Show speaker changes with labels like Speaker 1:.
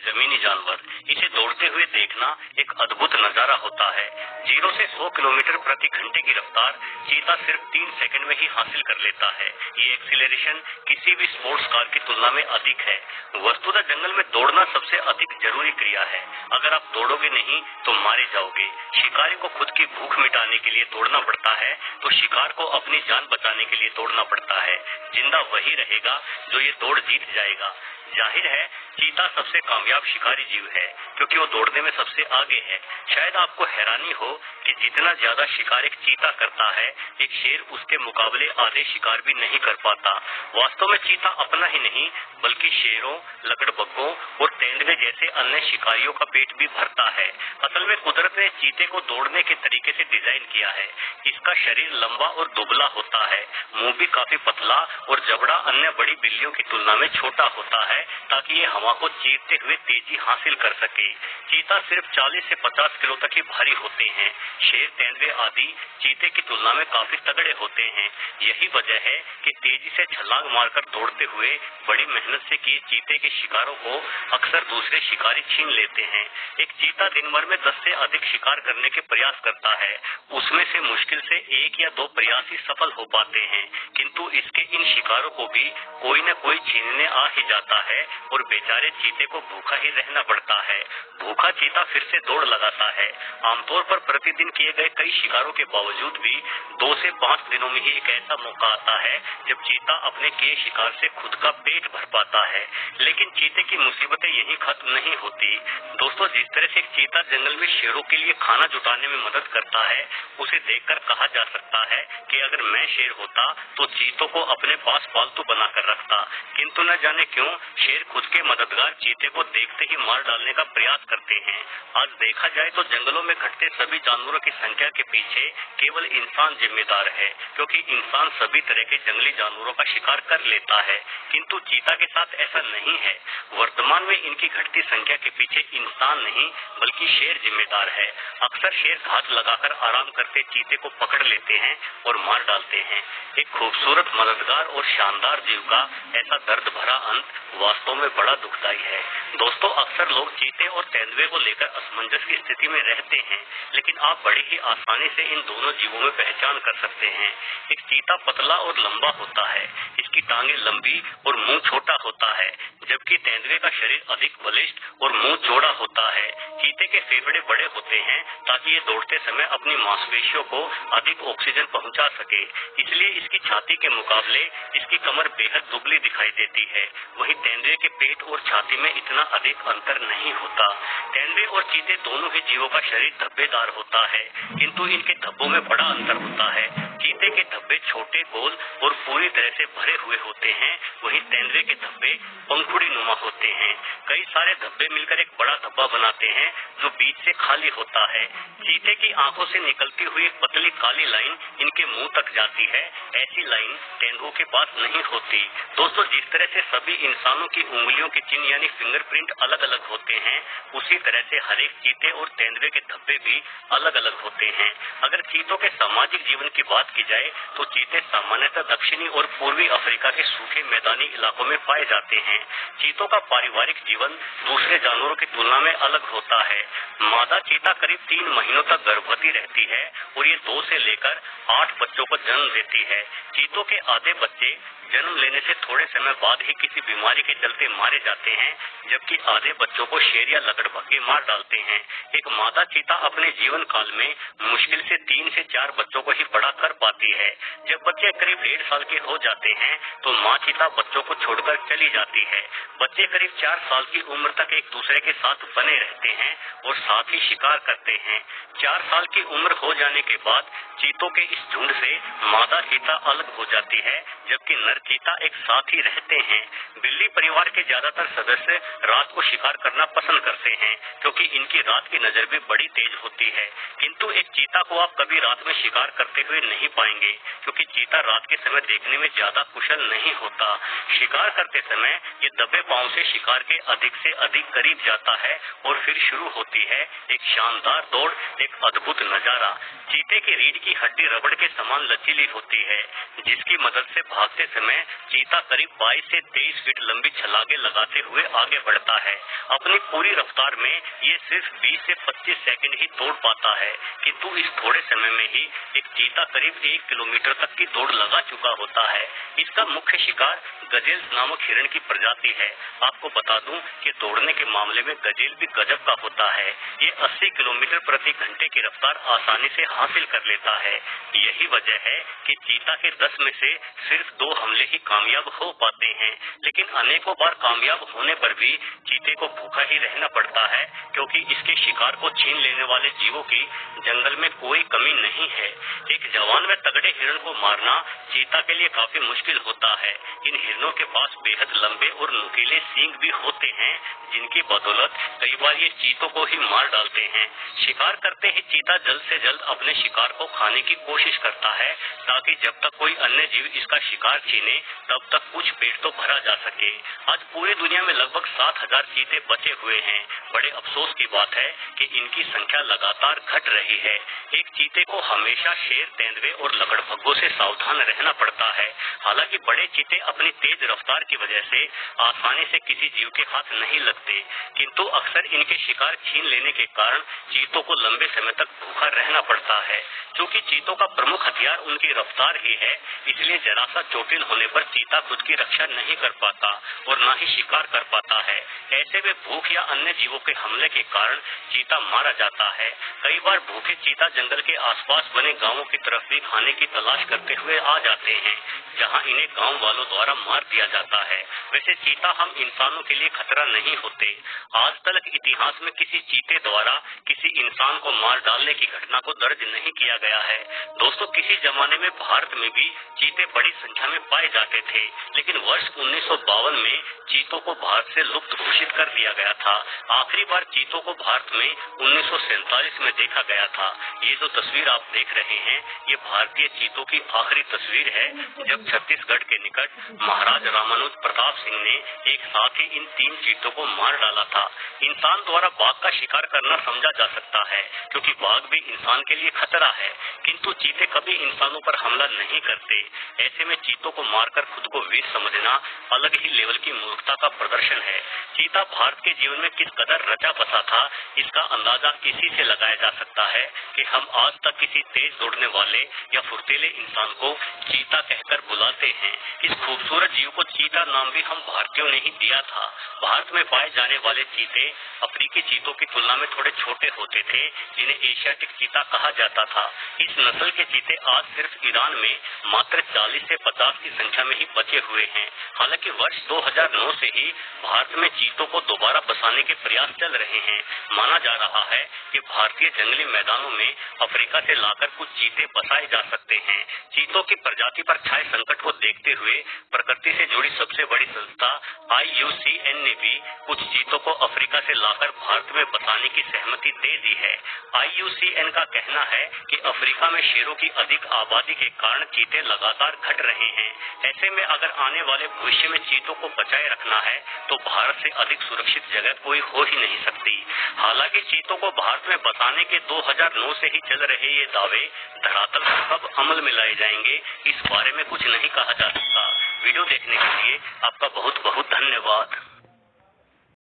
Speaker 1: जमीनी जानवर। इसे दौड़ते हुए देखना एक अद्भुत नजारा होता है। 0 से 100 किलोमीटर प्रति घंटे की रफ्तार चीता सिर्फ 3 सेकंड में ही हासिल कर लेता है। ये एक्सीलरेशन किसी भी स्पोर्ट्स कार की तुलना में अधिक है। वस्तुतः जंगल में दौड़ना सबसे अधिक जरूरी क्रिया है। अगर आप दौड़ोगे नहीं तो मारे जाओगे। शिकारी को खुद की भूख मिटाने के लिए दौड़ना पड़ता है तो शिकार को अपनी जान बचाने के लिए दौड़ना पड़ता है। जिंदा वही रहेगा जो ये दौड़ जीत जाएगा। जाहिर है चीता सबसे कामयाब शिकारी जीव है क्योंकि वो दौड़ने में सबसे आगे है। शायद आपको हैरानी हो कि जितना ज्यादा शिकार एक चीता करता है, एक शेर उसके मुकाबले आधे शिकार भी नहीं कर पाता। वास्तव में चीता अपना ही नहीं बल्कि शेरों, लकड़बग्घों और तेंदुए जैसे अन्य शिकारियों का पेट भी भरता है। असल में कुदरत ने चीते को दौड़ने के तरीके से डिजाइन किया है। इसका शरीर लंबा और दुबला होता है, मुंह भी काफी पतला और जबड़ा अन्य बड़ी बिल्लियों की तुलना में छोटा होता है ताकि ये हवा को चीरते हुए तेजी हासिल कर सके। चीता सिर्फ 40 से 50 किलो तक ही भारी होते हैं। शेर, तेंदुए आदि चीते की तुलना में काफी तगड़े होते हैं। यही वजह है कि तेजी से छलांग मारकर दौड़ते हुए बड़ी मेहनत से किए चीते के शिकारों को अक्सर दूसरे शिकारी छीन लेते हैं। एक चीता दिन भर में 10 से अधिक शिकार करने के प्रयास करता है। उसमें से मुश्किल से 1 या 2 प्रयास ही सफल हो पाते हैं, किंतु इसके इन शिकारों को भी कोई न कोई छीनने आ ही जाता है और बेचारे चीते को भूखा ही रहना पड़ता है। भूखा चीता फिर से दौड़ लगाता है। आमतौर पर प्रतिदिन किए गए कई शिकारों के बावजूद भी 2 से 5 दिनों में ही एक ऐसा मौका आता है जब चीता अपने किए शिकार से खुद का पेट भर पाता है। लेकिन चीते की मुसीबतें यहीं खत्म नहीं होती। दोस्तों, जिस तरह से एक चीता जंगल में शेरों के लिए खाना जुटाने में मदद करता है, उसे देखकर कहा जा सकता है कि अगर मैं शेर होता तो चीतों को अपने पास पालतू बनाकर रखता। किंतु न जाने क्यों शेर खुद के मददगार चीते को देखते ही मार डालने का प्रयास करते हैं। आज देखा जाए तो जंगलों में घटते सभी जानवरों की संख्या के पीछे केवल इंसान जिम्मेदार है, क्योंकि इंसान सभी तरह के जंगली जानवरों का शिकार कर लेता है। किंतु चीता के साथ ऐसा नहीं है। वर्तमान में इनकी घटती संख्या के पीछे इंसान नहीं बल्कि शेर जिम्मेदार है। अक्सर शेर घात लगाकर आराम करते चीते को पकड़ लेते हैं और मार डालते हैं। एक खूबसूरत, मददगार और शानदार जीव का ऐसा दर्द भरा अंत वास्तव में बड़ा दुखदायी है। दोस्तों, अक्सर लोग चीते और तेंदुए को लेकर असमंजस की स्थिति में रहते हैं, लेकिन आप बड़ी ही आसानी से इन दोनों जीवों में पहचान कर सकते हैं। एक चीता पतला और लंबा होता है, इसकी टांगें लंबी और मुंह छोटा होता है, जबकि तेंदुए का शरीर अधिक बलिष्ठ और मुंह चौड़ा होता है। चीते के फेफड़े बड़े होते हैं ताकि ये दौड़ते समय अपनी मांसपेशियों को अधिक ऑक्सीजन पहुंचा सके, इसलिए इसकी छाती के मुकाबले इसकी कमर बेहद दुबली दिखाई देती है। वहीं तेंदुए के पेट और छाती में इतना अधिक अंतर नहीं होता। तेंदुए और चीते दोनों ही जीवों का शरीर धब्बेदार होता है, किंतु इनके धब्बों में बड़ा अंतर होता है। चीते के धब्बे छोटे, गोल और पूरी तरह से भरे हुए होते हैं, वहीं तेंदुए के धब्बे पंखुड़ी नुमा होते हैं। कई सारे धब्बे मिलकर एक बड़ा धब्बा बनाते हैं जो बीच से खाली होता है। चीते की आंखों से निकलती हुई एक पतली काली लाइन इनके मुंह तक जाती है। ऐसी लाइन तेंदुओं के पास नहीं होती। दोस्तों, जिस तरह से सभी इंसानों की उंगलियों के चिन्ह यानी फिंगरप्रिंट अलग अलग होते हैं, उसी तरह से हर एक चीते और तेंदुए के धब्बे भी अलग अलग होते हैं। अगर चीतों के सामाजिक जीवन की बात की जाए तो चीते सामान्यतः दक्षिणी और पूर्वी अफ्रीका के सूखे मैदानी इलाकों में पाए जाते हैं। चीतों का पारिवारिक जीवन दूसरे जानवरों की तुलना में अलग होता है। मादा चीता करीब 3 महीनों तक गर्भवती रहती है और ये 2 से लेकर 8 बच्चों को जन्म देती है। चीतों के आधे बच्चे जन्म लेने से थोड़े समय बाद ही किसी बीमारी के चलते मारे जाते हैं, जबकि आधे बच्चों को शेर या लकड़बग्घे मार डालते हैं। एक मादा चीता अपने जीवन काल में मुश्किल से 3 से 4 बच्चों को ही बड़ा कर पाती है। जब बच्चे करीब 1.5 साल के हो जाते हैं तो माँ चीता बच्चों को छोड़कर चली जाती है। बच्चे करीब 4 साल की उम्र तक एक दूसरे के साथ बने रहते हैं और साथ ही शिकार करते हैं। 4 साल की उम्र हो जाने के बाद चीतों के इस झुंड से मादा चीता अलग हो जाती है, जबकि नर चीता एक साथ ही रहते हैं। बिल्ली परिवार के ज्यादातर सदस्य रात को शिकार करना पसंद करते हैं, क्योंकि इनकी रात की नजर भी बड़ी तेज होती है। किंतु एक चीता को आप कभी रात में शिकार करते हुए नहीं नहीं पाएंगे, क्योंकि चीता रात के समय देखने में ज्यादा कुशल नहीं होता। शिकार करते समय ये दबे पांव से शिकार के अधिक से अधिक करीब जाता है और फिर शुरू होती है एक शानदार दौड़, एक अद्भुत नजारा। चीते की रीढ़ की हड्डी रबड़ के समान लचीली होती है, जिसकी मदद से भागते समय चीता करीब 22 से 23 फीट लंबी छलांगे लगाते हुए आगे बढ़ता है। अपनी पूरी रफ्तार में ये सिर्फ 20 से 25 सेकंड ही दौड़ पाता है, किंतु इस थोड़े समय में ही एक चीता करीब 1 किलोमीटर तक की दौड़ लगा चुका होता है। इसका मुख्य शिकार गजेल नामक हिरण की प्रजाति है। आपको बता दूं कि दौड़ने के मामले में गजेल भी गजब का होता है। ये 80 किलोमीटर प्रति घंटे की रफ्तार आसानी से हासिल कर लेता है। यही वजह है कि चीता के 10 में से सिर्फ 2 हमले ही कामयाब हो पाते हैं, लेकिन अनेकों बार कामयाब होने पर भी चीते को भूखा ही रहना पड़ता है, क्योंकि इसके शिकार को छीन लेने वाले जीवों की जंगल में कोई कमी नहीं है। एक जवान व तगड़े हिरण को मारना चीता के लिए काफी मुश्किल होता है। इन हिरणों के पास बेहद लंबे और नुकीले सींग भी होते हैं, जिनकी बदौलत कई बार ये चीतों को ही मार डालते हैं। शिकार करते ही चीता जल्द से जल्द अपने शिकार को खाने की कोशिश करता है, ताकि जब तक कोई अन्य जीव इसका शिकार छीने तब तक कुछ पेट तो भरा जा सके। आज पूरी दुनिया में लगभग 7000 चीते बचे हुए हैं। बड़े अफसोस की बात है कि इनकी संख्या लगातार घट रही है। एक चीते को हमेशा शेर, तेंदुए और लकड़बग्घों से सावधान रहना पड़ता है। हालांकि बड़े चीते अपनी तेज रफ्तार की वजह से आसानी से किसी जीव के हाथ नहीं लगते, किंतु अक्सर इनके शिकार छीन लेने के कारण चीतों को लंबे समय तक भूखा रहना पड़ता है। क्योंकि चीतों का प्रमुख हथियार उनकी रफ्तार ही है, इसलिए जरा सा चोटिल होने पर चीता खुद की रक्षा नहीं कर पाता और न ही शिकार कर पाता है। ऐसे में भूख या अन्य जीवों के हमले के कारण चीता मारा जाता है। कई बार भूखे चीता जंगल के आसपास बने गांवों की तरफ भी खाने की तलाश करते हुए आ जाते हैं, जहां इन्हें गांव वालों द्वारा मार दिया जाता है। वैसे चीता हम इंसानों के लिए खतरा नहीं होते। आज तक इतिहास में किसी चीते द्वारा किसी इंसान को मार डालने की घटना को दर्ज नहीं किया गया है। दोस्तों, किसी जमाने में भारत में भी चीते बड़ी संख्या में पाए जाते थे, लेकिन वर्ष 1952 में चीतों को भारत से लुप्त घोषित कर दिया गया था। आखिरी बार चीतों को भारत में 1947 में देखा गया था। ये जो तस्वीर आप देख रहे हैं, ये भारतीय चीतों की आखिरी तस्वीर है, जब छत्तीसगढ़ के निकट महाराज रामानुज प्रताप सिंह ने एक साथ ही इन 3 चीतों को मार डाला था। इंसान द्वारा बाघ का शिकार करना समझा जा सकता है, क्योंकि बाघ भी इंसान के लिए खतरा है, किंतु चीते कभी इंसानों पर हमला नहीं करते। ऐसे में चीतों को मारकर खुद को वीर समझना अलग ही लेवल की मूर्खता का प्रदर्शन है। चीता भारत के जीवन में किस कदर रचा बसा था, इसका अंदाजा इसी से लगाया जा सकता है कि हम आज तक किसी तेज दौड़ने वाले या फुर्तीले इंसान को चीता कहकर बुलाते हैं। इस खूबसूरत जीव को चीता नाम भी हम भारतीयों ने ही दिया था। भारत में पाए जाने वाले चीते अफ्रीकी चीतों की तुलना में थोड़े छोटे होते थे, जिन्हें एशियाटिक चीता कहा जाता था। इस नस्ल के चीते आज सिर्फ ईरान में मात्र 40 से 50 की संख्या में ही बचे हुए हैं। हालांकि वर्ष 2009 से ही भारत में चीतों को दोबारा बसाने के प्रयास चल रहे हैं। माना जा रहा है कि भारतीय जंगली मैदानों में अफ्रीका से लाकर कुछ चीते बसाए जा सकते हैं। चीतों की प्रजाति पर छाए संकट को देखते हुए प्रकृति से जुड़ी सबसे बड़ी संस्था IUCN ने भी कुछ चीतों को अफ्रीका से लाकर भारत में बसाने की सहमति दे दी है। IUCN का कहना है कि अफ्रीका में शेरों की अधिक आबादी के कारण चीते लगातार घट रहे हैं। ऐसे में अगर आने वाले भविष्य में चीतों को बचाए रखना है तो भारत से अधिक सुरक्षित जगह कोई हो ही नहीं सकती। हालांकि चीतों को भारत में बसाने के 2009 से ही चल रहे ये दावे धरातल पर कब अमल में लाए जाएंगे, इस बारे में कुछ नहीं कहा जा सकता। वीडियो देखने के लिए आपका बहुत बहुत धन्यवाद।